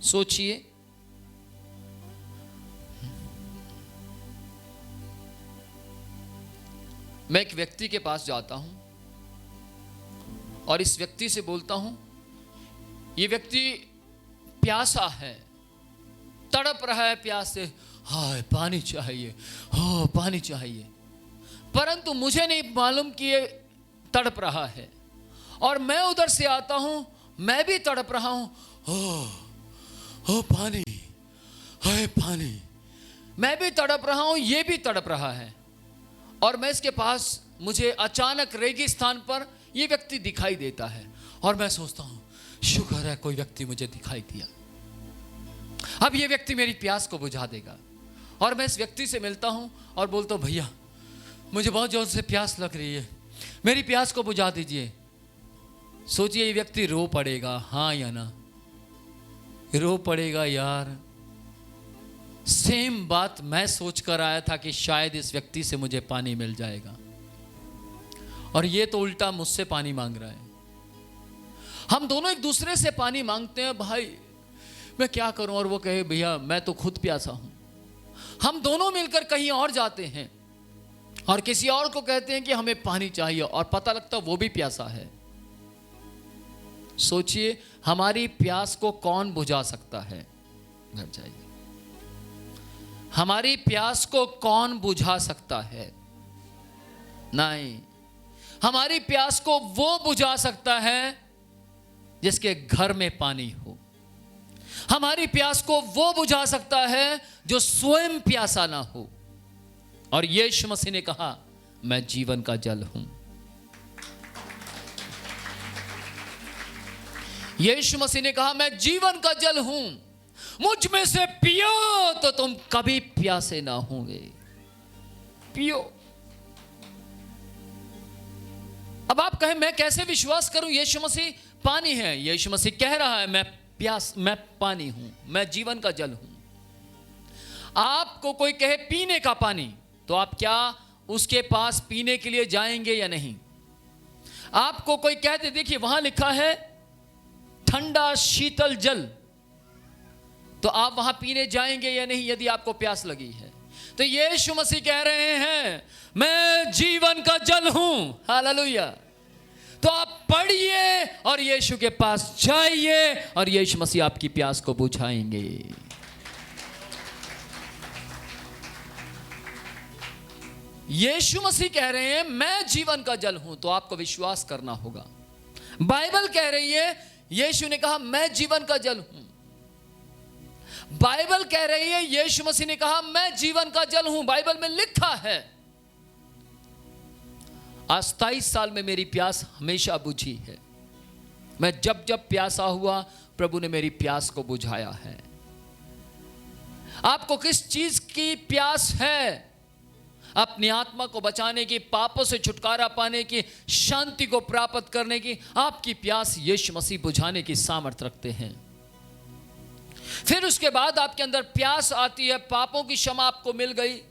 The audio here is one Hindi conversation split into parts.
सोचिए, मैं एक व्यक्ति के पास जाता हूं और इस व्यक्ति से बोलता हूं, ये व्यक्ति प्यासा है, तड़प रहा है प्यास से, हाय पानी चाहिए, हो पानी चाहिए, परंतु मुझे नहीं मालूम कि ये तड़प रहा है। और मैं उधर से आता हूं, मैं भी तड़प रहा हूं, हो पानी, हाय पानी, मैं भी तड़प रहा हूं, ये भी तड़प रहा है। और मैं इसके पास, मुझे अचानक रेगिस्तान पर ये व्यक्ति दिखाई देता है और मैं सोचता हूं, शुक्र है कोई व्यक्ति मुझे दिखाई दिया, अब ये व्यक्ति मेरी प्यास को बुझा देगा। और मैं इस व्यक्ति से मिलता हूं और बोलता हूं, भैया मुझे बहुत जोर से प्यास लग रही है, मेरी प्यास को बुझा दीजिए। सोचिए ये व्यक्ति रो पड़ेगा, हाँ या ना, रो पड़ेगा यार। सेम बात मैं सोच कर आया था कि शायद इस व्यक्ति से मुझे पानी मिल जाएगा, और ये तो उल्टा मुझसे पानी मांग रहा है। हम दोनों एक दूसरे से पानी मांगते हैं, भाई मैं क्या करूं, और वो कहे भैया मैं तो खुद प्यासा हूं। हम दोनों मिलकर कहीं और जाते हैं और किसी और को कहते हैं कि हमें पानी चाहिए, और पता लगता वो भी प्यासा है। सोचिए हमारी प्यास को कौन बुझा सकता है? घर जाइए, हमारी प्यास को कौन बुझा सकता है? नहीं, हमारी प्यास को वो बुझा सकता है जिसके घर में पानी हो। हमारी प्यास को वो बुझा सकता है जो स्वयं प्यासा ना हो। और यीशु मसीह ने कहा, मैं जीवन का जल हूं। यीशु मसीह ने कहा, मैं जीवन का जल हूं, मुझ में से पियो तो तुम कभी प्यासे ना होंगे। पियो। अब आप कहें मैं कैसे विश्वास करूं, यीशु मसीह पानी है। यीशु मसीह कह रहा है मैं पानी हूं, मैं जीवन का जल हूं। आपको कोई कहे पीने का पानी, तो आप क्या उसके पास पीने के लिए जाएंगे या नहीं? आपको कोई कहते, देखिए वहां लिखा है ठंडा शीतल जल, तो आप वहां पीने जाएंगे या नहीं यदि आपको प्यास लगी है? तो यीशु मसीह कह रहे हैं, मैं जीवन का जल हूं। हालेलुया। तो आप पढ़िए और यीशु के पास जाइए और यीशु मसीह आपकी प्यास को बुझाएंगे। यीशु मसीह कह रहे हैं मैं जीवन का जल हूं, तो आपको विश्वास करना होगा। बाइबल कह रही है, यीशु ने कहा मैं जीवन का जल हूं। बाइबल कह रही है, यीशु मसीह ने कहा मैं जीवन का जल हूं। बाइबल में लिखा है, आज 27 साल में मेरी प्यास हमेशा बुझी है। मैं जब जब प्यासा हुआ, प्रभु ने मेरी प्यास को बुझाया है। आपको किस चीज की प्यास है? अपनी आत्मा को बचाने की, पापों से छुटकारा पाने की, शांति को प्राप्त करने की। आपकी प्यास यीशु मसीह बुझाने की सामर्थ्य रखते हैं। फिर उसके बाद आपके अंदर प्यास आती है, पापों की क्षमा आपको मिल गई,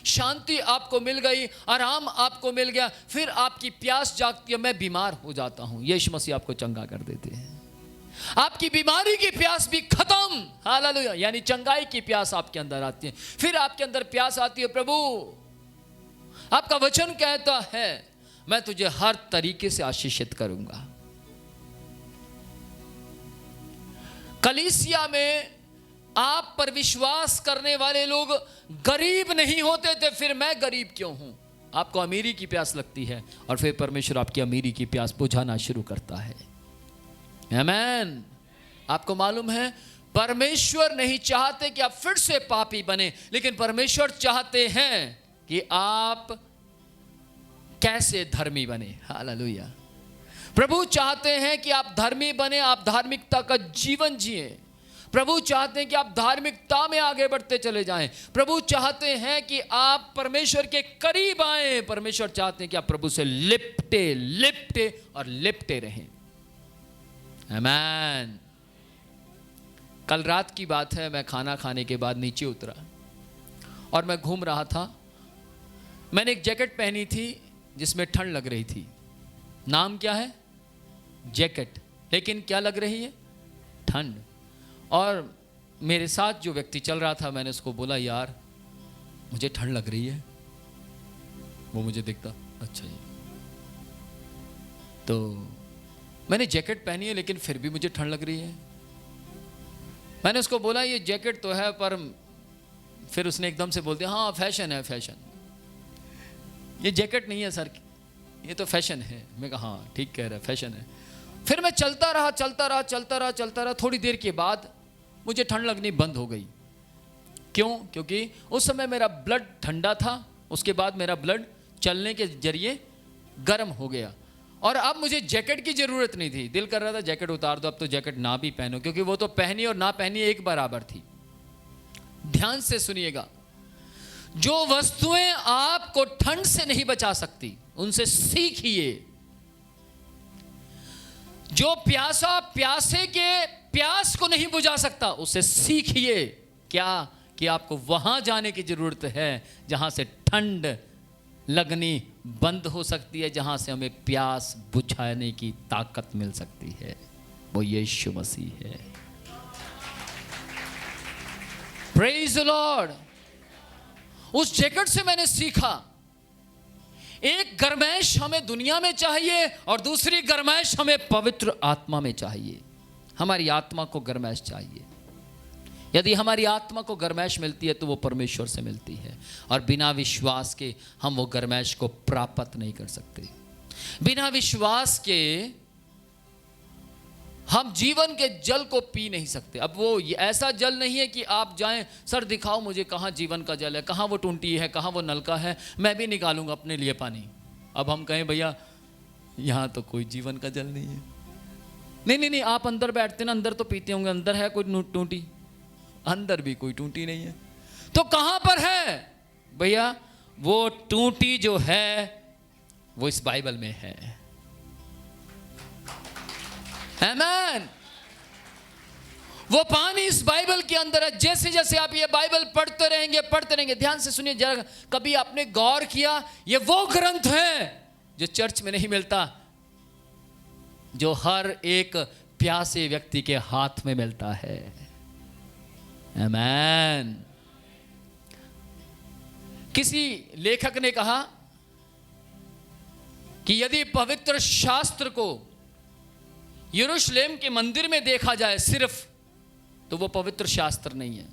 शांति आपको मिल गई, आराम आपको मिल गया। फिर आपकी प्यास जागती है, मैं बीमार हो जाता हूं, यीशु मसीह आपको चंगा कर देते हैं। आपकी बीमारी की प्यास भी खत्म। हालेलुया। यानी चंगाई की प्यास आपके अंदर आती है। फिर आपके अंदर प्यास आती है, प्रभु आपका वचन कहता है मैं तुझे हर तरीके से आशीषित करूंगा। कलीसिया में आप पर विश्वास करने वाले लोग गरीब नहीं होते थे, फिर मैं गरीब क्यों हूं? आपको अमीरी की प्यास लगती है और फिर परमेश्वर आपकी अमीरी की प्यास बुझाना शुरू करता है। आमीन। आपको मालूम है, परमेश्वर नहीं चाहते कि आप फिर से पापी बने, लेकिन परमेश्वर चाहते हैं कि आप कैसे धर्मी बने। हालेलुया। प्रभु चाहते हैं कि आप धर्मी बने, आप धार्मिकता का जीवन जिए। प्रभु चाहते हैं कि आप धार्मिकता में आगे बढ़ते चले जाएं। प्रभु चाहते हैं कि आप परमेश्वर के करीब आएं। परमेश्वर चाहते हैं कि आप प्रभु से लिपटे लिपटे और लिपटे रहें। आमीन। कल रात की बात है, मैं खाना खाने के बाद नीचे उतरा और मैं घूम रहा था। मैंने एक जैकेट पहनी थी जिसमें ठंड लग रही थी। नाम क्या है? जैकेट। लेकिन क्या लग रही है? ठंड। और मेरे साथ जो व्यक्ति चल रहा था, मैंने उसको बोला यार मुझे ठंड लग रही है। वो मुझे देखता, अच्छा जी। तो मैंने जैकेट पहनी है लेकिन फिर भी मुझे ठंड लग रही है। मैंने उसको बोला ये जैकेट तो है, पर फिर उसने एकदम से बोल दिया हाँ फैशन है, फैशन। ये जैकेट नहीं है सर, ये तो फैशन है। मैं कहा हाँ ठीक कह रहा है, फैशन है। फिर मैं चलता रहा। थोड़ी देर के बाद मुझे ठंड लगनी बंद हो गई। क्यों? क्योंकि उस समय मेरा ब्लड ठंडा था, उसके बाद मेरा ब्लड चलने के जरिए गर्म हो गया, और अब मुझे जैकेट की जरूरत नहीं थी। दिल कर रहा था जैकेट उतार दो, अब तो जैकेट ना भी पहनो, क्योंकि वो तो पहनी और ना पहनी एक बराबर थी। ध्यान से सुनिएगा, जो वस्तुएं आपको ठंड से नहीं बचा सकती उनसे सीखिए। जो प्यासा प्यासे के प्यास को नहीं बुझा सकता उससे सीखिए। क्या? कि आपको वहां जाने की जरूरत है जहां से ठंड लगनी बंद हो सकती है, जहां से हमें प्यास बुझाने की ताकत मिल सकती है। वो यीशु मसीह है। Praise the Lord. उस जैकेट से मैंने सीखा, एक गरमैश हमें दुनिया में चाहिए और दूसरी गरमैश हमें पवित्र आत्मा में चाहिए। हमारी आत्मा को गरमैश चाहिए। यदि हमारी आत्मा को गरमैश मिलती है तो वो परमेश्वर से मिलती है, और बिना विश्वास के हम वो गरमैश को प्राप्त नहीं कर सकते। बिना विश्वास के हम जीवन के जल को पी नहीं सकते। अब वो ऐसा जल नहीं है कि आप जाएं, सर दिखाओ मुझे कहाँ जीवन का जल है, कहाँ वो टूंटी है, कहाँ वो नलका है, मैं भी निकालूंगा अपने लिए पानी। अब हम कहें भैया यहाँ तो कोई जीवन का जल नहीं है। नहीं, आप अंदर बैठते ना, अंदर तो पीते होंगे, अंदर है कोई टूंटी? अंदर भी कोई टूंटी नहीं है। तो कहां पर है भैया? वो टूंटी जो है वो इस बाइबल में है। आमीन। वो पानी इस बाइबल के अंदर है। जैसे जैसे आप ये बाइबल पढ़ते रहेंगे, ध्यान से सुनिए जरा। कभी आपने गौर किया, ये वो ग्रंथ है जो चर्च में नहीं मिलता, जो हर एक प्यासे व्यक्ति के हाथ में मिलता है। आमीन। किसी लेखक ने कहा कि यदि पवित्र शास्त्र को यरूशलेम के मंदिर में देखा जाए सिर्फ, तो वो पवित्र शास्त्र नहीं है।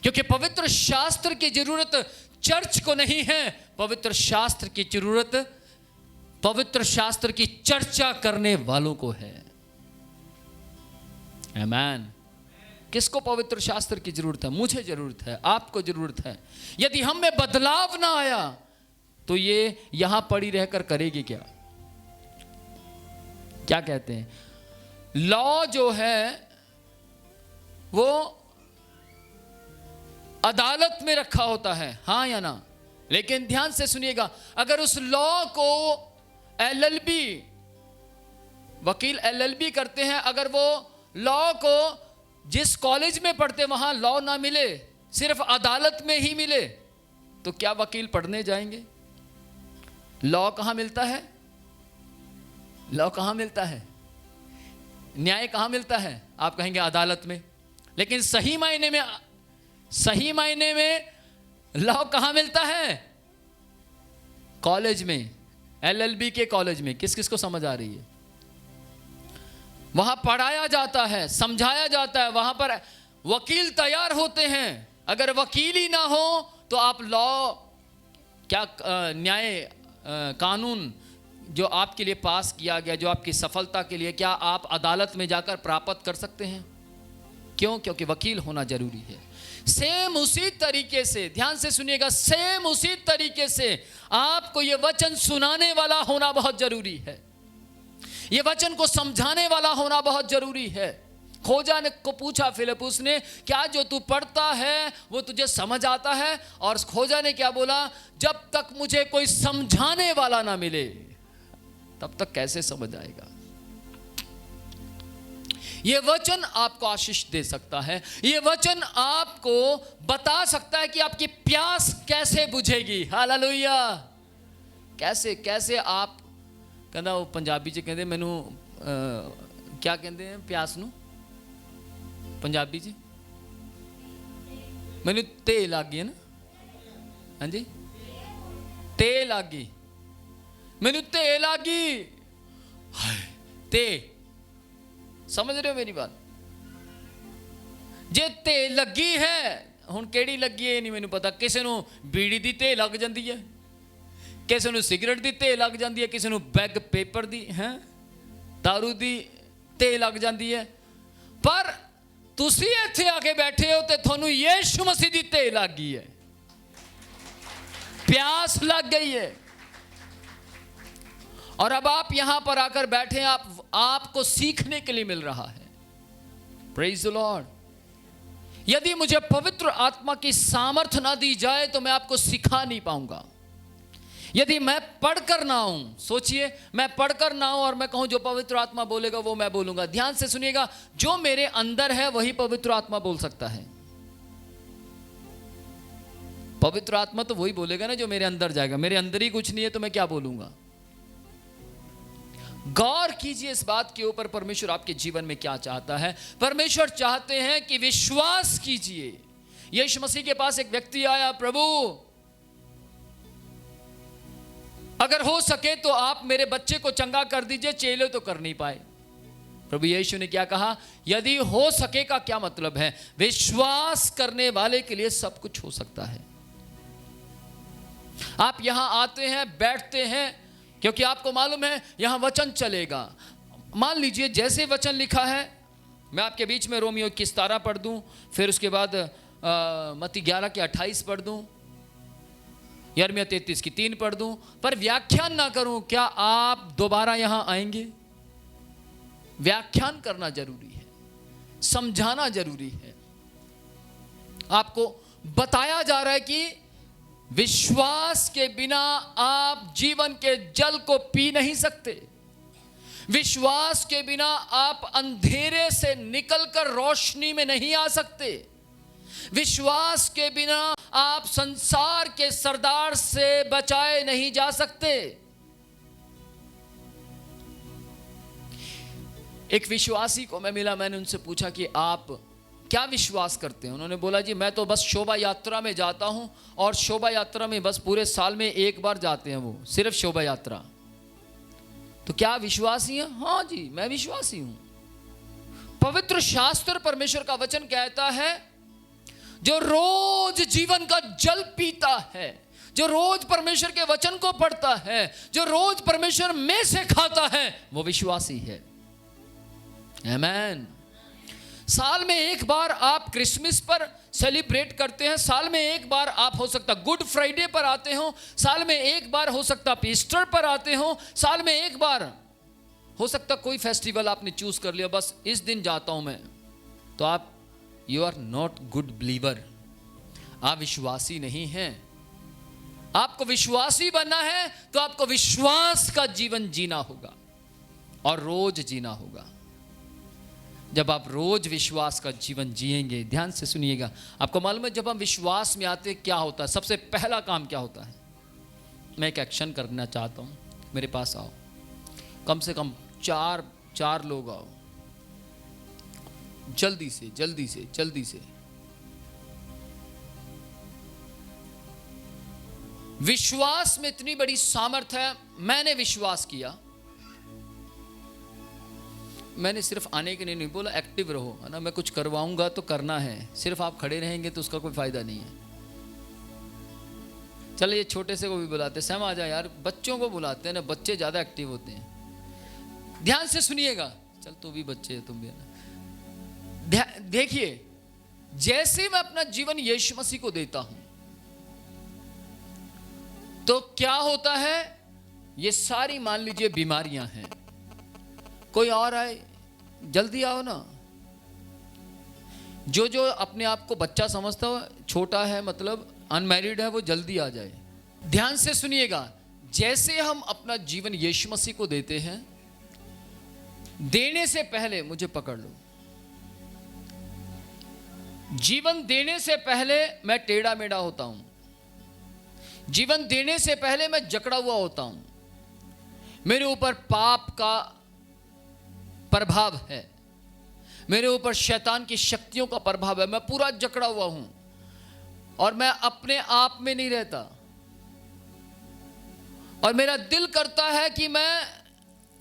क्योंकि पवित्र शास्त्र की जरूरत चर्च को नहीं है, पवित्र शास्त्र की जरूरत पवित्र शास्त्र की चर्चा करने वालों को है। आमीन। किसको पवित्र शास्त्र की जरूरत है? मुझे जरूरत है, आपको जरूरत है। यदि हम में बदलाव ना आया तो ये यहां पड़ी रहकर करेगी क्या? क्या कहते हैं? लॉ जो है वो अदालत में रखा होता है, हाँ या ना? लेकिन ध्यान से सुनिएगा, अगर उस लॉ को एलएलबी, वकील एलएलबी करते हैं, अगर वो लॉ को जिस कॉलेज में पढ़ते वहां लॉ ना मिले, सिर्फ अदालत में ही मिले, तो क्या वकील पढ़ने जाएंगे? लॉ कहां मिलता है? लॉ कहां मिलता है? न्याय कहां मिलता है? आप कहेंगे अदालत में। लेकिन सही मायने में लॉ कहां मिलता है? कॉलेज में, एलएलबी के कॉलेज में। किस किस को समझ आ रही है? वहां पढ़ाया जाता है, समझाया जाता है, वहां पर वकील तैयार होते हैं। अगर वकील ही ना हो तो आप लॉ क्या, न्याय कानून जो आपके लिए पास किया गया, जो आपकी सफलता के लिए, क्या आप अदालत में जाकर प्राप्त कर सकते हैं? क्यों? क्योंकि वकील होना जरूरी है। सेम उसी तरीके से, ध्यान से सुनिएगा, सेम उसी तरीके से आपको यह वचन सुनाने वाला होना बहुत जरूरी है। यह वचन को समझाने वाला होना बहुत जरूरी है। खोजा ने को पूछा फिलिप्पुस ने, क्या जो तू पढ़ता है वो तुझे समझ आता है? और खोजा ने क्या बोला? जब तक मुझे कोई समझाने वाला ना मिले तब तक कैसे समझ आएगा? यह वचन आपको आशीष दे सकता है। यह वचन आपको बता सकता है कि आपकी प्यास कैसे बुझेगी। हालेलुया। कैसे कैसे आप कहना, वो पंजाबी च कहते मैनू क्या कहते हैं प्यास नू? पंजाबी जी मैनू ते लग गई है ना, हाँ जी, ते लग गई, मैनू ते लग गई, ते समझ रहे हो मेरी बात? जे ते लगी है, हुण केड़ी लगी है नहीं मैनू पता, किसी नू बीड़ी दी ते लग जाती है, किसी नू सिगरेट दी ते लग जाती है, किसी नू बैग पेपर दी है, दारू दी ते लग जाती है, पर तुसी इत्थे आके बैठे हो तो थानू यीशु मसीह दी ते लग गई है, प्यास लग गई है, और अब आप यहां पर आकर बैठे हैं, आपको सीखने के लिए मिल रहा है। Praise the Lord. यदि मुझे पवित्र आत्मा की सामर्थ्य ना दी जाए तो मैं आपको सिखा नहीं पाऊंगा। यदि मैं पढ़कर ना हूं, सोचिए मैं पढ़कर ना हूं और मैं कहूं जो पवित्र आत्मा बोलेगा वो मैं बोलूंगा, ध्यान से सुनिएगा, जो मेरे अंदर है वही पवित्र आत्मा बोल सकता है। पवित्र आत्मा तो वही बोलेगा ना जो मेरे अंदर जाएगा, मेरे अंदर ही कुछ नहीं है तो मैं क्या बोलूंगा। गौर कीजिए इस बात के ऊपर, परमेश्वर आपके जीवन में क्या चाहता है। परमेश्वर चाहते हैं कि विश्वास कीजिए। यीशु मसीह के पास एक व्यक्ति आया, प्रभु अगर हो सके तो आप मेरे बच्चे को चंगा कर दीजिए, चेले तो कर नहीं पाए। प्रभु यीशु ने क्या कहा? यदि हो सके का क्या मतलब है? विश्वास करने वाले के लिए सब कुछ हो सकता है। आप यहां आते हैं, बैठते हैं, क्योंकि आपको मालूम है यहां वचन चलेगा। मान लीजिए जैसे वचन लिखा है, मैं आपके बीच में रोमियो 21:17 पढ़ दूं, फिर उसके बाद मत्ती 11:28 पढ़ दूं, यिर्मयाह 33:3 पढ़ दूं, पर व्याख्यान ना करूं, क्या आप दोबारा यहां आएंगे? व्याख्यान करना जरूरी है, समझाना जरूरी है। आपको बताया जा रहा है कि विश्वास के बिना आप जीवन के जल को पी नहीं सकते। विश्वास के बिना आप अंधेरे से निकलकर रोशनी में नहीं आ सकते। विश्वास के बिना आप संसार के सरदार से बचाए नहीं जा सकते। एक विश्वासी को मैं मिला, मैंने उनसे पूछा कि आप क्या विश्वास करते हैं? उन्होंने बोला जी मैं तो बस शोभा यात्रा में जाता हूं, और शोभा यात्रा में बस पूरे साल में एक बार जाते हैं, वो सिर्फ शोभा यात्रा। तो क्या विश्वासी हैं? हाँ जी मैं विश्वासी हूं। पवित्र शास्त्र परमेश्वर का वचन कहता है जो रोज जीवन का जल पीता है, जो रोज परमेश्वर के वचन को पढ़ता है, जो रोज परमेश्वर में से खाता है, वो विश्वासी है। आमीन। साल में एक बार आप क्रिसमस पर सेलिब्रेट करते हैं, साल में एक बार आप हो सकता गुड फ्राइडे पर आते हो, साल में एक बार हो सकता ईस्टर पर आते हो, साल में एक बार हो सकता कोई फेस्टिवल आपने चूज कर लिया, बस इस दिन जाता हूं मैं, तो आप you are not good believer, आप विश्वासी नहीं हैं। आपको विश्वासी बनना है तो आपको विश्वास का जीवन जीना होगा और रोज जीना होगा। जब आप रोज विश्वास का जीवन जिएंगे, ध्यान से सुनिएगा, आपको मालूम है जब हम विश्वास में आते क्या होता है? सबसे पहला काम क्या होता है? मैं एक एक्शन करना चाहता हूं, मेरे पास आओ, कम से कम चार लोग आओ, जल्दी से जल्दी से जल्दी से। विश्वास में इतनी बड़ी सामर्थ है। मैंने विश्वास किया, मैंने सिर्फ आने के लिए नहीं बोला, एक्टिव रहो, है ना, मैं कुछ करवाऊंगा तो करना है, सिर्फ आप खड़े रहेंगे तो उसका कोई फायदा नहीं है। चलो ये छोटे से को भी बुलाते, सैम आ जा यार, बच्चों को बुलाते हैं ना, बच्चे ज्यादा एक्टिव होते हैं। ध्यान से सुनिएगा, चल तू भी बच्चे है, तुम भी है ना। देखिए जैसे मैं अपना जीवन यीशु मसीह को देता हूं तो क्या होता है? ये सारी मान लीजिए बीमारियां हैं, कोई और आए, जल्दी आओ ना। जो अपने आप को बच्चा समझता हो, छोटा है मतलब अनमैरिड है, वो जल्दी आ जाए। ध्यान से सुनिएगा, जैसे हम अपना जीवन यीशु मसीह को देते हैं, देने से पहले मुझे पकड़ लो, जीवन देने से पहले मैं टेढ़ा मेढ़ा होता हूं, जीवन देने से पहले मैं जकड़ा हुआ होता हूं, मेरे ऊपर पाप का प्रभाव है, मेरे ऊपर शैतान की शक्तियों का प्रभाव है, मैं पूरा जकड़ा हुआ हूं और मैं अपने आप में नहीं रहता और मेरा दिल करता है कि मैं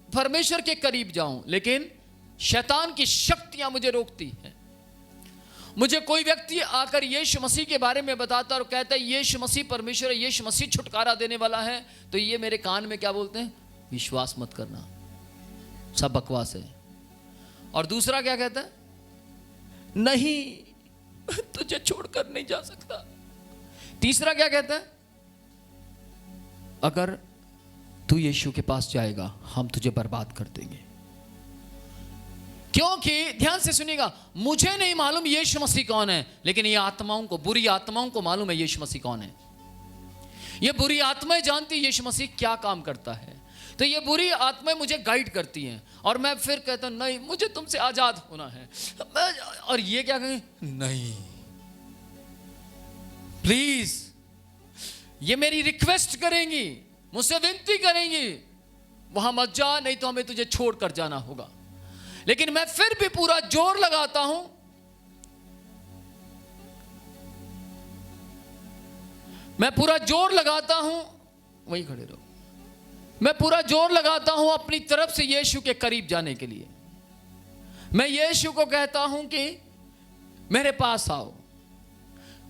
परमेश्वर के करीब जाऊं, लेकिन शैतान की शक्तियां मुझे रोकती हैं। मुझे कोई व्यक्ति आकर यीशु मसीह के बारे में बताता और कहता है यीशु मसीह परमेश्वर है, यीशु मसीह छुटकारा देने वाला है, तो ये मेरे कान में क्या बोलते हैं? विश्वास मत करना, सब बकवास है। और दूसरा क्या कहता है? नहीं, तुझे छोड़कर नहीं जा सकता। तीसरा क्या कहता है? अगर तू यीशु के पास जाएगा हम तुझे बर्बाद कर देंगे। क्योंकि ध्यान से सुनिएगा, मुझे नहीं मालूम यीशु मसीह कौन है, लेकिन ये आत्माओं को, बुरी आत्माओं को मालूम है यीशु मसीह कौन है। ये बुरी आत्माएं जानती है यीशु मसीह क्या काम करता है, तो ये बुरी आत्माएं मुझे गाइड करती हैं और मैं फिर कहता हूं नहीं, मुझे तुमसे आजाद होना है। और ये क्या कहें? नहीं, प्लीज। ये मेरी रिक्वेस्ट करेंगी, मुझसे विनती करेंगी, वहां मत जा, नहीं तो हमें तुझे छोड़कर जाना होगा। लेकिन मैं फिर भी पूरा जोर लगाता हूं, मैं पूरा जोर लगाता हूं, वहीं खड़े रहो, मैं पूरा जोर लगाता हूं अपनी तरफ से यीशु के करीब जाने के लिए। मैं यीशु को कहता हूं कि मेरे पास आओ।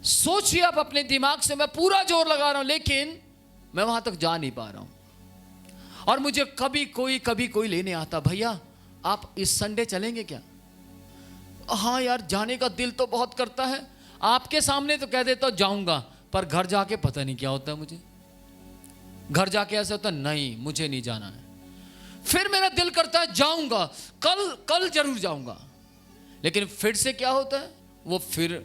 सोचिए आप अपने दिमाग से, मैं पूरा जोर लगा रहा हूं लेकिन मैं वहां तक जा नहीं पा रहा हूं। और मुझे कभी कोई लेने आता, भैया आप इस संडे चलेंगे क्या? हाँ यार, जाने का दिल तो बहुत करता है, आपके सामने तो कह देता जाऊंगा, पर घर जाके पता नहीं क्या होता है। मुझे घर जाके ऐसा होता, नहीं मुझे नहीं जाना है। फिर मेरा दिल करता है जाऊंगा, कल जरूर जाऊंगा, लेकिन फिर से क्या होता है, वो फिर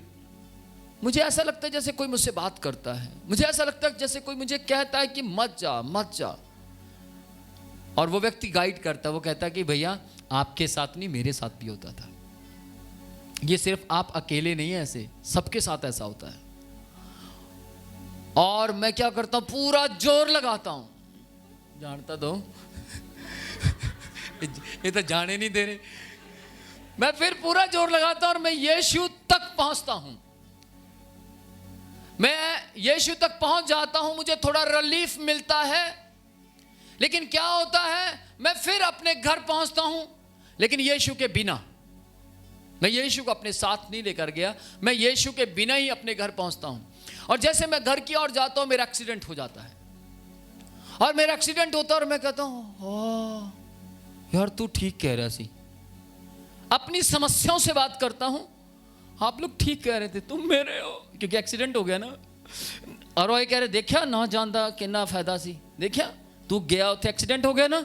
मुझे ऐसा लगता है जैसे कोई मुझसे बात करता है, मुझे ऐसा लगता है जैसे कोई मुझे कहता है कि मत जा मत जा। और वो व्यक्ति गाइड करता है, वो कहता है कि भैया आपके साथ नहीं, मेरे साथ भी होता था। ये सिर्फ आप अकेले नहीं है, ऐसे सबके साथ ऐसा होता है। और मैं क्या करता हूं, पूरा जोर लगाता हूं, जानता दो ये तो जाने नहीं दे रहे। मैं फिर पूरा जोर लगाता हूं और मैं यीशु तक पहुंचता हूं। मैं यीशु तक पहुंच जाता हूं, मुझे थोड़ा रिलीफ मिलता है। लेकिन क्या होता है, मैं फिर अपने घर पहुंचता हूं, लेकिन यीशु के बिना। मैं यीशु को अपने साथ नहीं लेकर गया, मैं यीशु के बिना ही अपने घर पहुंचता हूं। और जैसे मैं घर की ओर जाता हूं, मेरा एक्सीडेंट हो जाता है। और मेरा एक्सीडेंट होता है और मैं कहता हूं यार तू ठीक कह रहा सी। अपनी समस्याओं से बात करता हूं, आप लोग ठीक कह रहे थे, तुम मेरे हो, क्योंकि एक्सीडेंट हो गया ना। और वो कह रहे देखा ना जानता कितना फायदा सी, देखा तू गया उथे एक्सीडेंट हो गया ना,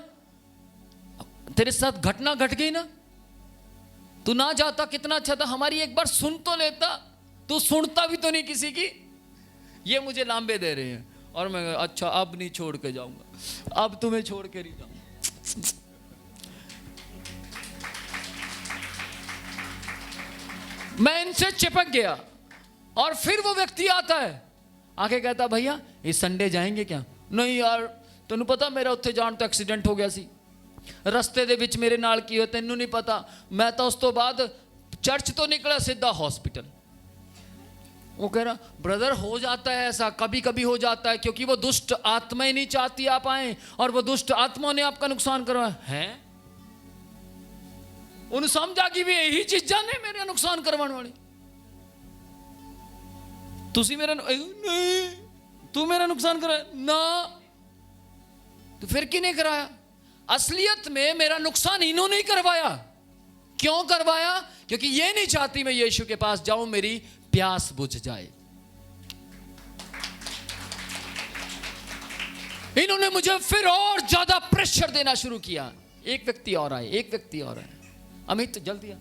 तेरे साथ घटना घट गई ना, तू ना जाता कितना अच्छा था, हमारी एक बार सुन तो लेता, तू सुनता भी तो नहीं किसी की। ये मुझे लांबे दे रहे हैं और मैं अच्छा अब नहीं छोड़ के जाऊंगा, अब तुम्हें छोड़ के नहीं जाऊंगा। मैं इनसे चिपक गया और फिर वो व्यक्ति आता है, आके कहता भैया इस संडे जाएंगे क्या? नहीं यार तेनू पता मेरा उत्थे जान तो एक्सीडेंट हो गया सी, रस्ते दे विच मेरे नाल की हो तेनू नहीं पता। मैं तो उस तो बाद चर्च तो निकला सीधा हॉस्पिटल। वो कह रहा ब्रदर हो जाता है ऐसा, कभी कभी हो जाता है, क्योंकि वो दुष्ट आत्माएं नहीं चाहती आप आए और वो दुष्ट आत्माओं ने आपका नुकसान करवाया है। उन्हें समझा कि भी यही चीजा ने मेरा नुकसान करवाने वाली। तुसी मेरा नहीं, तू मेरा नुकसान कराया ना, तो फिर किने कराया? असलियत में मेरा नुकसान इन्होंने ही करवाया। क्यों करवाया? क्योंकि ये नहीं चाहती मैं यीशु के पास जाऊं, मेरी प्यास बुझ जाए। इन्होंने मुझे फिर और ज्यादा प्रेशर देना शुरू किया। एक व्यक्ति और आए, एक व्यक्ति और आए, अमित जल्दी आ,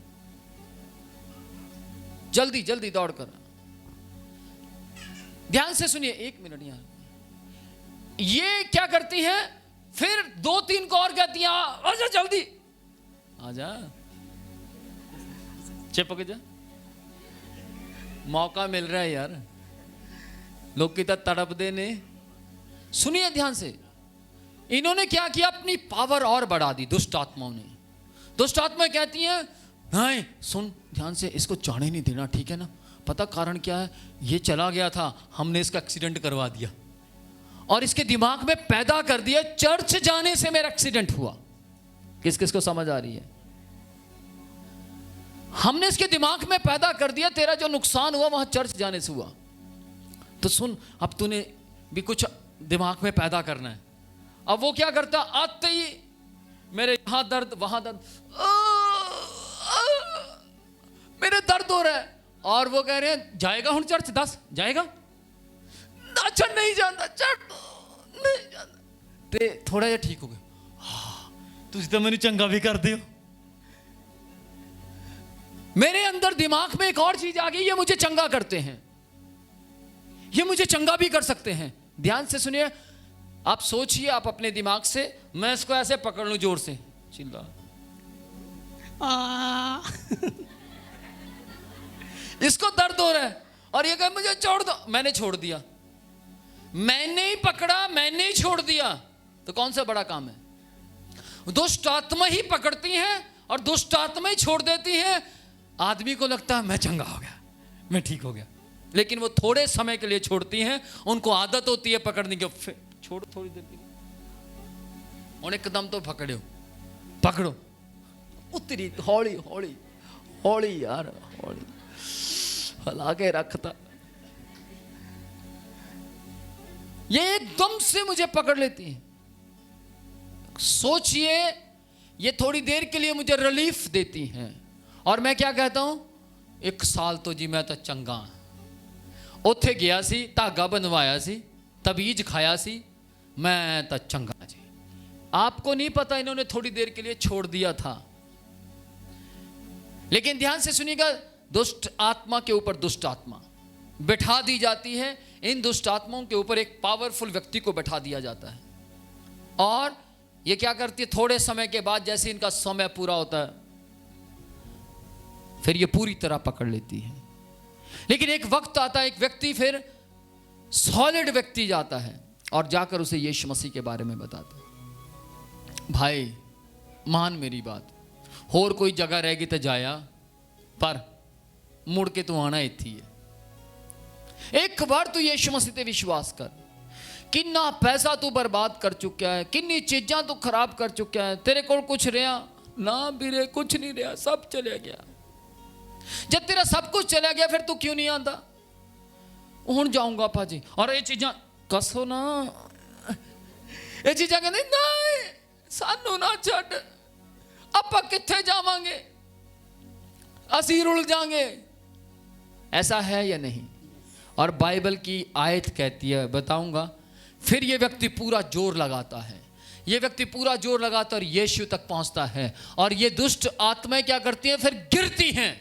जल्दी जल्दी दौड़ कर। ध्यान से सुनिए, एक मिनट यहां। ये क्या करती हैं, फिर 2-3 को और कहती हैं आजा जल्दी आजा, चिपक जा, मौका मिल रहा है यार, लोग कितना तड़प देने। सुनिए ध्यान से, इन्होंने क्या किया, अपनी पावर और बढ़ा दी दुष्ट आत्माओं ने। दुष्ट आत्माएं कहती हैं नहीं सुन ध्यान से, इसको जाने नहीं देना, ठीक है ना? पता कारण क्या है? ये चला गया था, हमने इसका एक्सीडेंट करवा दिया और इसके दिमाग में पैदा कर दिया चर्च जाने से मेरा एक्सीडेंट हुआ। किस किस को समझ आ रही है? हमने इसके दिमाग में पैदा कर दिया तेरा जो नुकसान हुआ वहां चर्च जाने से हुआ। तो सुन, अब तूने भी कुछ दिमाग में पैदा करना है। अब वो क्या करता, आते ही मेरे यहां दर्द वहां दर्द, मेरे दर्द हो रहा है, और वो कह रहे हैं जाएगा हूं चर्च, 10 जाएगा, अच्छा नहीं जाता चर्च नहीं जाता, ते थोड़ा जा ठीक हो गया, तुझ तो मैंने चंगा भी कर दियो। मेरे अंदर दिमाग में एक और चीज आ गई, ये मुझे चंगा करते हैं, ये मुझे चंगा भी कर सकते हैं। ध्यान से सुनिए, आप सोचिए, आप अपने दिमाग से, मैं इसको ऐसे पकड़ लूं जोर से, चिल्ला इसको दर्द हो रहा है और ये कहे मुझे छोड़ दो, मैंने छोड़ दिया, मैंने ही पकड़ा, मैंने ही छोड़ दिया, तो कौन सा बड़ा काम है? दुष्ट आत्मा ही पकड़ती हैं और दुष्ट आत्मा ही छोड़ देती हैं। आदमी को लगता है मैं चंगा हो गया, मैं ठीक हो गया, लेकिन वो थोड़े समय के लिए छोड़ती हैं, उनको आदत होती है पकड़ने की, फिर छोड़ो थोड़ी देर के लिए, और एकदम तो पकड़ो पकड़ो, उतरी हौली हौली हौली यार हौली हला के रखता, ये एकदम से मुझे पकड़ लेती है। सोचिए, ये थोड़ी देर के लिए मुझे रिलीफ देती हैं और मैं क्या कहता हूं, 1 साल तो जी मैं तो चंगा, उत्थे गया सी, धागा बनवाया सी, तबीज खाया सी, मैं तो चंगा जी। आपको नहीं पता इन्होंने थोड़ी देर के लिए छोड़ दिया था। लेकिन ध्यान से सुनिएगा, दुष्ट आत्मा के ऊपर दुष्ट आत्मा बैठा दी जाती है, इन दुष्ट आत्माओं के ऊपर एक पावरफुल व्यक्ति को बैठा दिया जाता है, और ये क्या करती है, थोड़े समय के बाद जैसे इनका समय पूरा होता है फिर ये पूरी तरह पकड़ लेती है। लेकिन एक वक्त आता है, एक व्यक्ति फिर सॉलिड व्यक्ति जाता है और जाकर उसे यीशु मसीह के बारे में बताता है, भाई मान मेरी बात, और कोई जगह रहेगी तो जाया, पर मुड़ के तू आना इत्थी है, एक बार तू यीशु मसीह ते विश्वास कर। किन्ना पैसा तू बर्बाद कर चुका है, किन्नी चीज़ां तू खराब कर चुका है, तेरे को कुछ रहा ना बीरे, कुछ नहीं रहा, सब चले गया। जब तेरा सब कुछ चला गया फिर तू क्यों नहीं आता? हूं जाऊंगा भाजी, और ये चीज़ां कसो ना, ये चीज़ां कहते नहीं सानू ना छड्ड, आपां कित्थे जावांगे, असीं रुल जाएंगे। ऐसा है या नहीं? और बाइबल की आयत कहती है, बताऊंगा, फिर ये व्यक्ति पूरा जोर लगाता है, ये व्यक्ति पूरा जोर लगाता है और यीशु तक पहुंचता है, और ये दुष्ट आत्माएं क्या करती हैं, फिर गिरती हैं।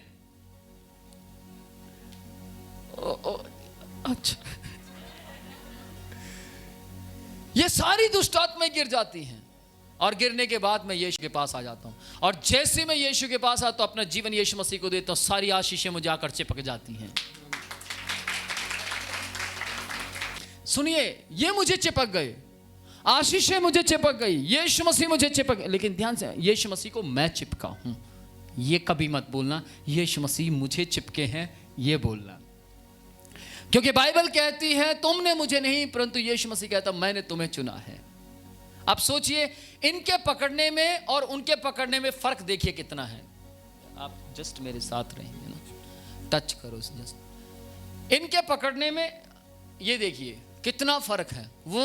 अच्छा, ये सारी दुष्ट आत्माएं गिर जाती हैं, और गिरने के बाद मैं यीशु के पास आ जाता हूं, और जैसे मैं यीशु के पास आता हूं, अपना जीवन यीशु मसीह को देता हूं, सारी आशीषें मुझे आकर चिपक जाती हैं। सुनिए, ये मुझे चिपक गए, आशीषें मुझे चिपक गई, यीशु मसीह मुझे चिपक गए, लेकिन ध्यान से, यीशु मसीह को मैं चिपका हूं, ये कभी मत बोलना यीशु मसीह मुझे चिपके हैं, ये बोलना, क्योंकि बाइबल कहती है तुमने मुझे नहीं, परंतु यीशु मसीह कहता मैंने तुम्हें चुना है। अब सोचिए, इनके पकड़ने में और उनके पकड़ने में फर्क देखिए कितना है। आप जस्ट मेरे साथ रहेंगे ना, टच करो जस्ट, इनके पकड़ने में ये देखिए कितना फर्क है। वो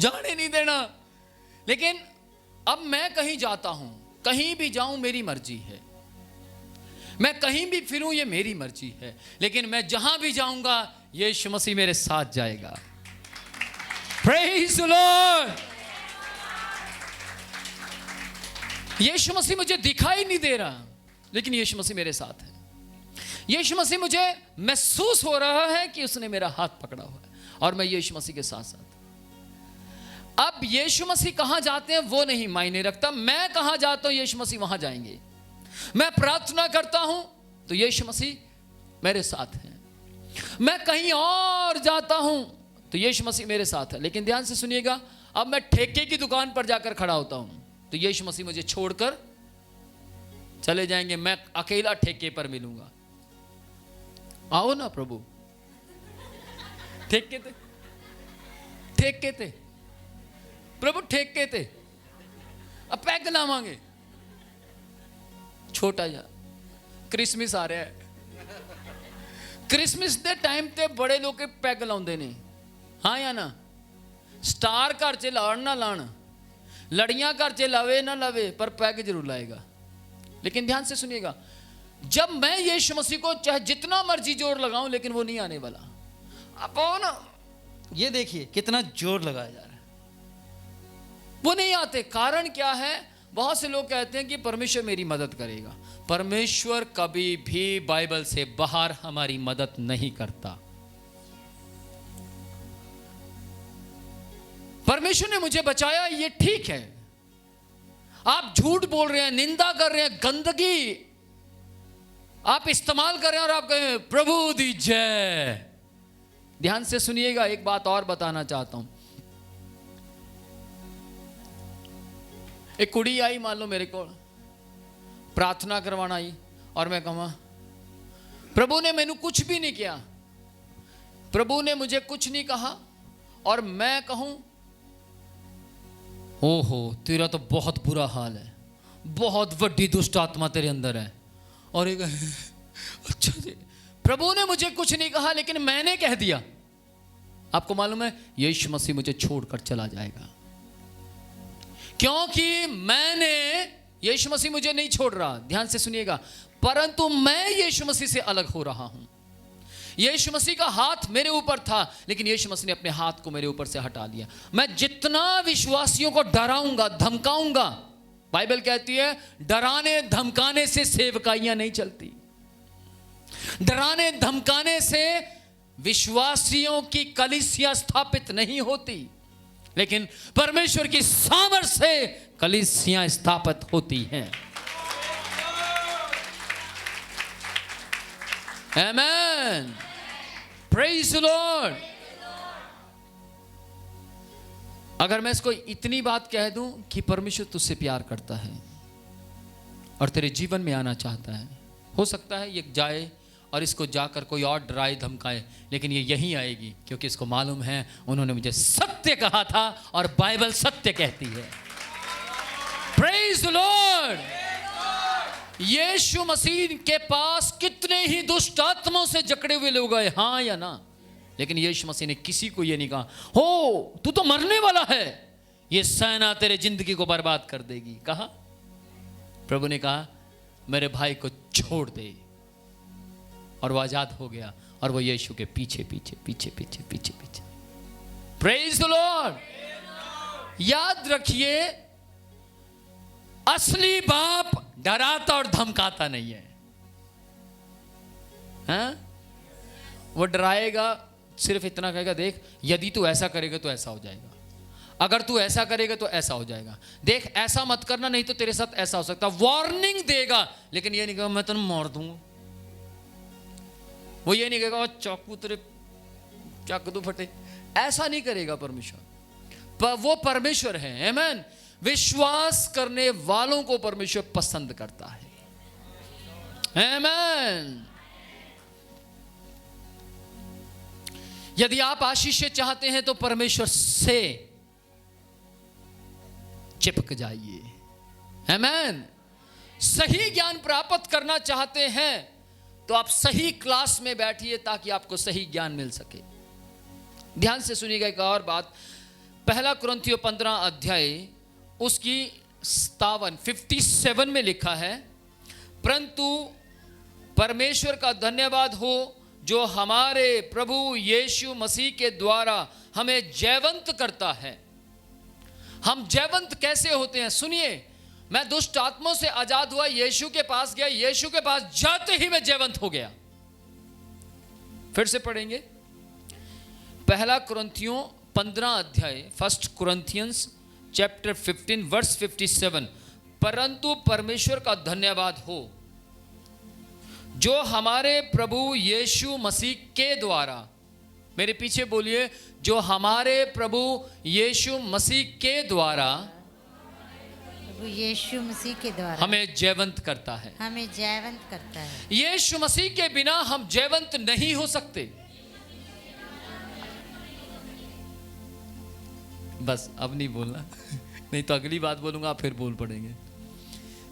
जाने नहीं देना, लेकिन अब मैं कहीं जाता हूं, कहीं भी जाऊं मेरी मर्जी है, मैं कहीं भी फिरूं ये मेरी मर्जी है, लेकिन मैं जहां भी जाऊंगा यीशु मसीह मेरे साथ जाएगा। Praise the lord. यीशु मसीह मुझे दिखाई नहीं दे रहा, लेकिन यीशु मसीह मेरे साथ है। यीशु मसीह मुझे महसूस हो रहा है कि उसने मेरा हाथ पकड़ा हुआ है, और मैं यीशु मसीह के साथ साथ। अब यीशु मसीह कहां जाते हैं वो नहीं मायने रखता, मैं कहां जाता हूं यीशु मसीह वहां जाएंगे। मैं प्रार्थना करता हूं तो यीशु मसीह मेरे साथ हैं, मैं कहीं और जाता हूं तो यीशु मसीह मेरे साथ है। लेकिन ध्यान से सुनिएगा, अब मैं ठेके की दुकान पर जाकर खड़ा होता हूं, तो यीशु मसीह मुझे छोड़कर चले जाएंगे, मैं अकेला ठेके पर मिलूंगा। आओ ना प्रभु, ठेके थे प्रभु, ठेके थे। अब पैग लावांगे छोटा जा। क्रिसमस आ रहा है, क्रिसमस के टाइम ते बड़े लोग पैग लाउंदे ने, हाँ या ना? स्टार घर च लाण ना लाण, लड़ियां घर च लावे ना लावे, पर पैग जरूर लाएगा। लेकिन ध्यान से सुनिएगा, जब मैं यीशु मसीह को चाहे जितना मर्जी जोर लगाऊं, लेकिन वो नहीं आने वाला। अब ना ये देखिए कितना जोर लगाया जा रहा है, वो नहीं आते। कारण क्या है? बहुत से लोग कहते हैं कि परमेश्वर मेरी मदद करेगा। परमेश्वर कभी भी बाइबल से बाहर हमारी मदद नहीं करता। परमेश्वर ने मुझे बचाया, ये ठीक है। आप झूठ बोल रहे हैं, निंदा कर रहे हैं, गंदगी आप इस्तेमाल कर रहे हैं और आप कहें प्रभु दी जय। ध्यान से सुनिएगा, एक बात और बताना चाहता हूं। एक कुड़ी आई मान लो मेरे को, प्रार्थना करवाना आई, और मैं कहूँ प्रभु ने मैनू कुछ भी नहीं किया, प्रभु ने मुझे कुछ नहीं कहा, और मैं कहूं ओहो तेरा तो बहुत बुरा हाल है, बहुत बड़ी दुष्ट आत्मा तेरे अंदर है, और एक अच्छा जी प्रभु ने मुझे कुछ नहीं कहा लेकिन मैंने कह दिया। आपको मालूम है यीशु मसीह मुझे छोड़कर चला जाएगा, क्योंकि मैंने, यीशु मसीह मुझे नहीं छोड़ रहा, ध्यान से सुनिएगा, परंतु मैं यीशु मसीह से अलग हो रहा हूं। यीशु मसीह का हाथ मेरे ऊपर था, लेकिन यीशु मसीह ने अपने हाथ को मेरे ऊपर से हटा लिया। मैं जितना विश्वासियों को डराऊंगा, धमकाऊंगा, बाइबल कहती है डराने धमकाने से सेवकाइयां नहीं चलती, डराने धमकाने से विश्वासियों की कलीसिया स्थापित नहीं होती, लेकिन परमेश्वर की सामर्थ से कलीसियां स्थापित होती हैं। आमेन, प्रेज द लॉर्ड। अगर मैं इसको इतनी बात कह दूं कि परमेश्वर तुझसे प्यार करता है और तेरे जीवन में आना चाहता है, हो सकता है ये जाए और इसको जाकर कोई और डराए धमकाए, लेकिन ये यहीं आएगी, क्योंकि इसको मालूम है उन्होंने मुझे सत्य कहा था और बाइबल सत्य कहती है। Praise the lord. यीशु मसीह के पास कितने ही दुष्ट आत्माओं से जकड़े हुए लोग आए, हाँ या ना? लेकिन यीशु मसीह ने किसी को ये नहीं कहा हो तू तो मरने वाला है, ये सेना तेरे जिंदगी को बर्बाद कर देगी। कहा, प्रभु ने कहा मेरे भाई को छोड़ दे, और वो आजाद हो गया, और वो यीशु के पीछे पीछे पीछे पीछे पीछे पीछे। Praise the Lord. याद रखिए असली बाप डराता और धमकाता नहीं है, हाँ? वो डराएगा, सिर्फ इतना कहेगा देख यदि तू ऐसा करेगा तो ऐसा हो जाएगा, अगर तू ऐसा करेगा तो ऐसा हो जाएगा, देख ऐसा मत करना नहीं तो तेरे साथ ऐसा हो सकता। वार्निंग देगा, लेकिन ये नहीं कहेगा मैं तेरे मार दूंगा, वो ये नहीं कहेगा चाकू तेरे चाकू तो फटे, ऐसा नहीं करेगा परमेश्वर। वो परमेश्वर है, आमेन। विश्वास करने वालों को परमेश्वर पसंद करता है, आमेन। यदि आप आशीष चाहते हैं तो परमेश्वर से चिपक जाइए, आमेन। सही ज्ञान प्राप्त करना चाहते हैं तो आप सही क्लास में बैठिए ताकि आपको सही ज्ञान मिल सके। ध्यान से सुनिएगा एक और बात, पहला कुरिन्थियों 15 अध्याय उसकी 57 में लिखा है, परंतु परमेश्वर का धन्यवाद हो जो हमारे प्रभु यीशु मसीह के द्वारा हमें जयवंत करता है। हम जयवंत कैसे होते हैं? सुनिए, मैं दुष्ट आत्माओं से आजाद हुआ, यीशु के पास गया, यीशु के पास जाते ही मैं जयवंत हो गया। फिर से पढ़ेंगे, पहला कुरिन्थियों 15 अध्याय, फर्स्ट कुरिन्थियंस चैप्टर 15 वर्स 57, परंतु परमेश्वर का धन्यवाद हो जो हमारे प्रभु यीशु मसीह के द्वारा, मेरे पीछे बोलिए, जो हमारे प्रभु यीशु मसीह के द्वारा वो यीशु मसीह के द्वारा हमें जयवंत करता है। हमें जयवंत करता है। यीशु मसीह के बिना हम जयवंत नहीं हो सकते। बस अब नहीं बोलना, नहीं तो अगली बात बोलूंगा फिर बोल पड़ेंगे।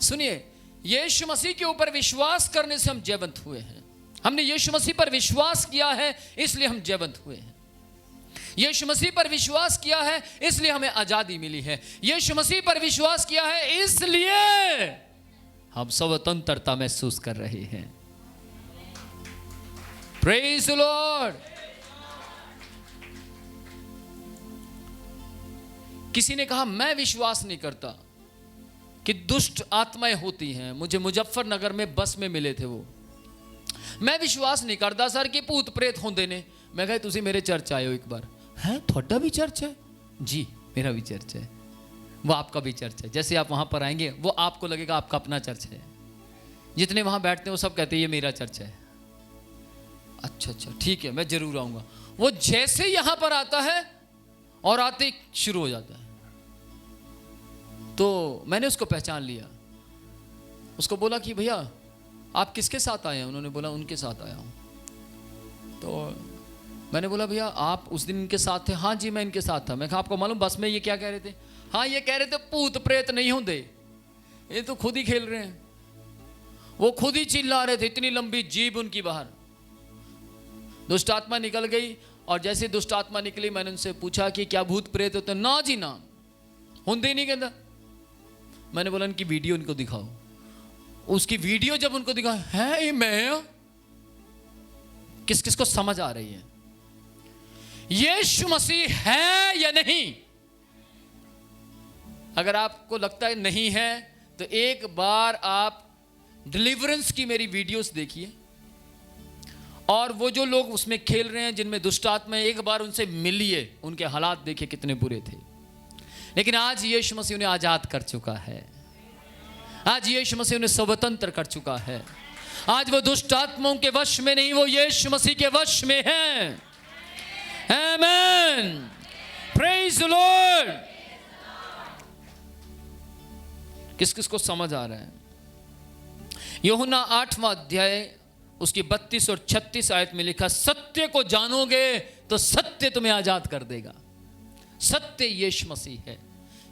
सुनिए, यीशु मसीह के ऊपर विश्वास करने से हम जयवंत हुए हैं। हमने यीशु मसीह पर विश्वास किया है, इसलिए हम जयवंत हुए हैं। यीशु मसीह पर विश्वास किया है, इसलिए हमें आजादी मिली है। यीशु मसीह पर विश्वास किया है, इसलिए हम स्वतंत्रता महसूस कर रहे हैं। Praise the Lord. किसी ने कहा मैं विश्वास नहीं करता कि दुष्ट आत्माएं होती हैं। मुझे मुजफ्फरनगर में बस में मिले थे वो। मैं विश्वास नहीं करता सर कि भूत प्रेत होंदे ने। मैं कहा तुसी मेरे चर्च आए हो एक बार। हैं थोड़ा भी चर्च है? जी मेरा भी चर्च है। वो आपका भी चर्च है। जैसे आप वहां पर आएंगे वो आपको लगेगा आपका अपना चर्च है। जितने वहां बैठते हैं वो सब कहते हैं ये मेरा चर्च है। अच्छा अच्छा ठीक है, मैं जरूर आऊंगा। वो जैसे यहां पर आता है और आते ही शुरू हो जाता है। तो मैंने उसको पहचान लिया। उसको बोला कि भैया आप किसके साथ आए हैं? उन्होंने बोला उनके साथ आया हूं। तो मैंने बोला भैया आप उस दिन इनके साथ थे? हाँ जी मैं इनके साथ था। मैं कहा आपको मालूम बस में ये क्या कह रहे थे? हाँ ये कह रहे थे भूत प्रेत नहीं होंगे, ये तो खुद ही खेल रहे हैं। वो खुद ही चिल्ला रहे थे, इतनी लंबी जीभ उनकी बाहर। दुष्ट आत्मा निकल गई और जैसे दुष्ट आत्मा निकली मैंने उनसे पूछा कि क्या भूत प्रेत होते? ना जी ना, होंगे ही नहीं कहता। मैंने बोला इनकी वीडियो इनको दिखाओ। उसकी वीडियो जब उनको दिखा, है ये मैं? किस किस को समझ आ रही है यीशु मसीह है या नहीं? अगर आपको लगता है नहीं है तो एक बार आप डिलीवरेंस की मेरी वीडियोस देखिए, और वो जो लोग उसमें खेल रहे हैं जिनमें दुष्ट आत्मा है, एक बार उनसे मिलिए, उनके हालात देखिए कितने बुरे थे। लेकिन आज यीशु मसीह उन्हें आजाद कर चुका है। आज यीशु मसीह उन्हें स्वतंत्र कर चुका है। आज वो दुष्ट आत्माओं के वश में नहीं, वो यीशु मसीह के वश में है। आमेन, प्रेज द लॉर्ड। किस किस को समझ आ रहा है? यूहन्ना 8वां अध्याय उसकी 32 और 36 आयत में लिखा, सत्य को जानोगे तो सत्य तुम्हें आजाद कर देगा। सत्य यीशु मसीह है।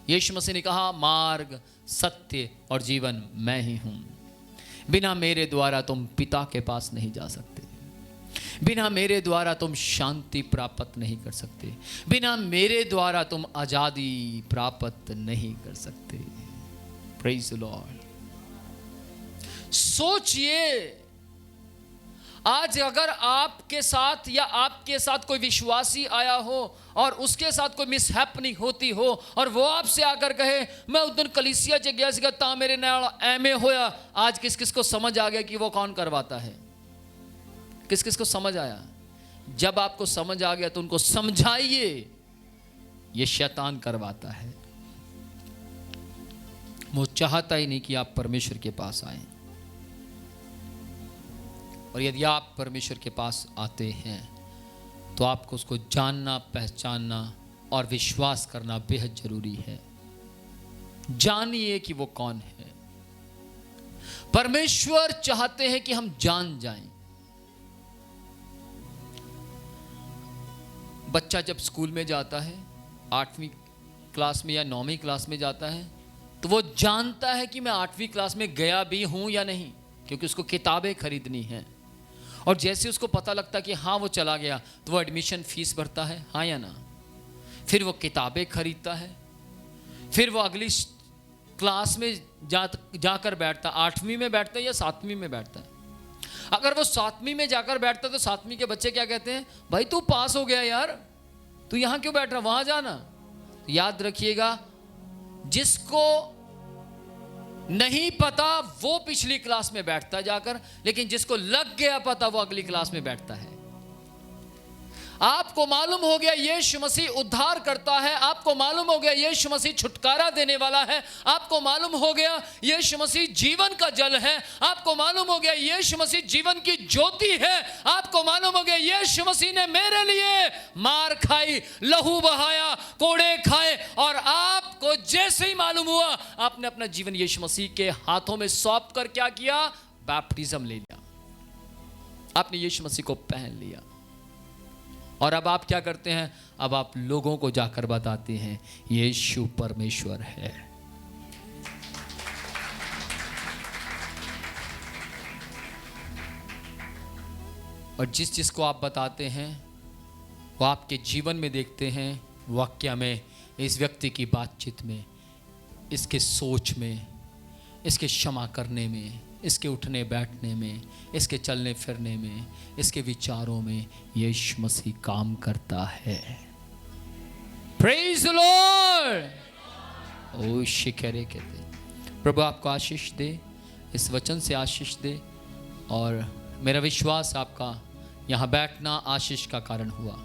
यीशु मसीह ने कहा मार्ग सत्य और जीवन मैं ही हूं। बिना मेरे द्वारा तुम पिता के पास नहीं जा सकते। बिना मेरे द्वारा तुम शांति प्राप्त नहीं कर सकते। बिना मेरे द्वारा तुम आजादी प्राप्त नहीं कर सकते। Praise the Lord. सोचिए, आज अगर आपके साथ या आपके साथ कोई विश्वासी आया हो और उसके साथ कोई मिसहैपनिंग होती हो और वो आपसे आकर कहे मैं उधर कलीसिया च गया सीगा ता मेरे नाल एमे होया। आज किस किस को समझ आ गया कि वो कौन करवाता है? किस किस को समझ आया? जब आपको समझ आ गया तो उनको समझाइए ये शैतान करवाता है। वो चाहता ही नहीं कि आप परमेश्वर के पास आए। और यदि आप परमेश्वर के पास आते हैं तो आपको उसको जानना, पहचानना और विश्वास करना बेहद जरूरी है। जानिए कि वो कौन है। परमेश्वर चाहते हैं कि हम जान जाएं। बच्चा जब स्कूल में जाता है, 8वीं क्लास में या 9वीं क्लास में जाता है, तो वो जानता है कि मैं 8वीं क्लास में गया भी हूं या नहीं, क्योंकि उसको किताबें खरीदनी हैं। और जैसे उसको पता लगता कि हाँ वो चला गया तो वो एडमिशन फीस भरता है, हाँ या ना। फिर वो किताबें खरीदता है, फिर वो अगली क्लास में जाकर बैठता, 8वीं में बैठता है या 7वीं में बैठता है। अगर वो 7वीं में जाकर बैठता तो 7वीं के बच्चे क्या कहते हैं? भाई तू पास हो गया यार, तू यहां क्यों बैठ रहा, वहां जाना। याद रखिएगा, जिसको नहीं पता वो पिछली क्लास में बैठता जाकर, लेकिन जिसको लग गया पता वो अगली क्लास में बैठता है। आपको मालूम हो गया यीशु मसीह उद्धार करता है, आपको मालूम हो गया यीशु मसीह छुटकारा देने वाला है, आपको मालूम हो गया यीशु मसीह जीवन का जल है, आपको मालूम हो गया यीशु मसीह जीवन की ज्योति है, आपको मालूम हो गया यीशु मसीह ने मेरे लिए मार खाई, लहू बहाया, कोड़े खाए, और आपको जैसे ही मालूम हुआ आपने अपना जीवन यीशु मसीह के हाथों में सौंप कर क्या किया? बैप्टिज्म ले लिया, आपने यीशु मसीह को पहन लिया। और अब आप क्या करते हैं? अब आप लोगों को जाकर बताते हैं यीशु परमेश्वर है। और जिस जिसको आप बताते हैं वो आपके जीवन में देखते हैं, वाक्य में, इस व्यक्ति की बातचीत में, इसके सोच में, इसके क्षमा करने में, इसके उठने बैठने में, इसके चलने फिरने में, इसके विचारों में यीशु मसीह काम करता है। Praise the lord. ओ शिकरे कहते, प्रभु आपको आशीष दे, इस वचन से आशीष दे। और मेरा विश्वास आपका यहाँ बैठना आशीष का कारण हुआ।